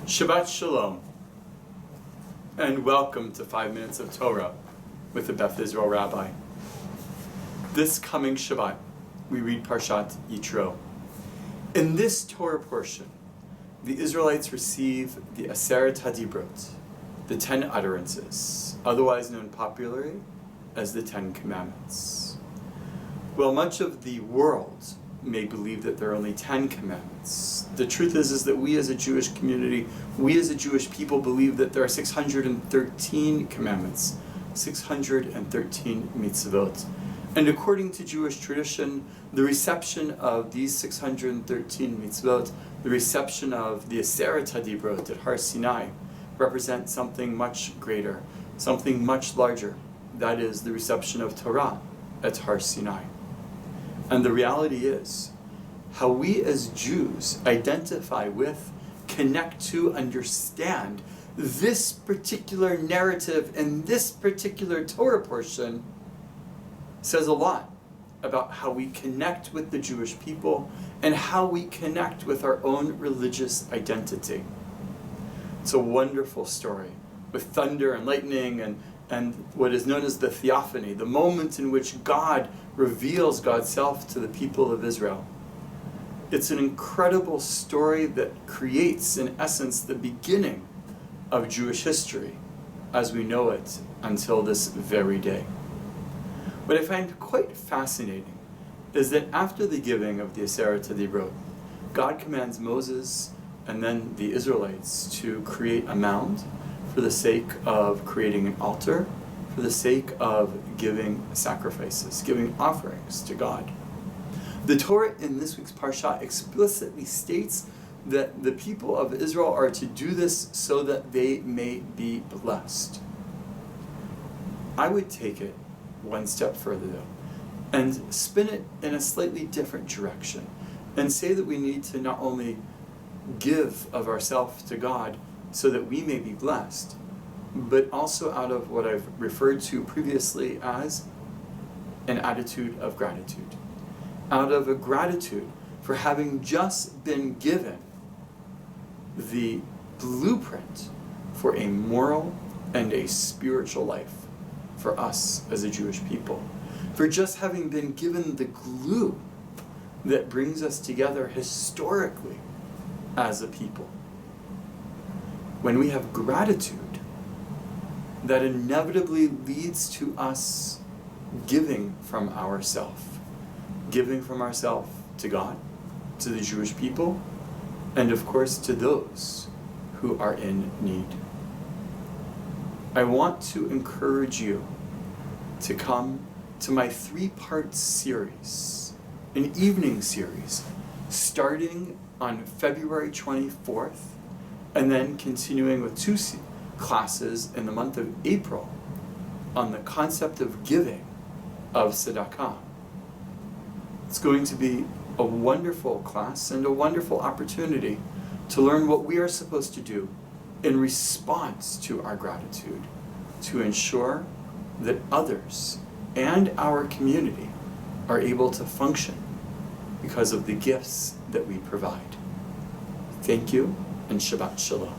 Shabbat Shalom, and welcome to 5 Minutes of Torah with the Beth Israel Rabbi. This coming Shabbat, we read Parashat Yitro. In this Torah portion, the Israelites receive the Aseret HaDibrot, the 10 utterances, otherwise known popularly as the 10 Commandments. While much of the world may believe that there are only 10 commandments, the truth is that we as a Jewish community, we as a Jewish people believe that there are 613 commandments, 613 mitzvot. And according to Jewish tradition, the reception of these 613 mitzvot, the reception of the Aseret HaDibrot at Har Sinai, represent something much greater, something much larger. That is the reception of Torah at Har Sinai. And the reality is, how we as Jews identify with, connect to, understand this particular narrative and this particular Torah portion says a lot about how we connect with the Jewish people and how we connect with our own religious identity. It's a wonderful story with thunder and lightning and what is known as the theophany, the moment in which God reveals God's self to the people of Israel. It's an incredible story that creates, in essence, the beginning of Jewish history as we know it until this very day. What I find quite fascinating is that after the giving of the Aseret HaDibrot, God commands Moses and then the Israelites to create a mound for the sake of creating an altar, for the sake of giving sacrifices, giving offerings to God. The Torah in this week's Parsha explicitly states that the people of Israel are to do this so that they may be blessed. I would take it one step further though, and spin it in a slightly different direction, and say that we need to not only give of ourselves to God so that we may be blessed, but also out of what I've referred to previously as an attitude of gratitude. Out of a gratitude for having just been given the blueprint for a moral and a spiritual life for us as a Jewish people. For just having been given the glue that brings us together historically as a people. When we have gratitude, that inevitably leads to us giving from ourselves to God, to the Jewish people, and of course to those who are in need. I want to encourage you to come to my 3-part series, an evening series, starting on February 24th, and then continuing with 2 classes in the month of April on the concept of giving of Tzedakah. It's going to be a wonderful class and a wonderful opportunity to learn what we are supposed to do in response to our gratitude, to ensure that others and our community are able to function because of the gifts that we provide. Thank you, and Shabbat Shalom.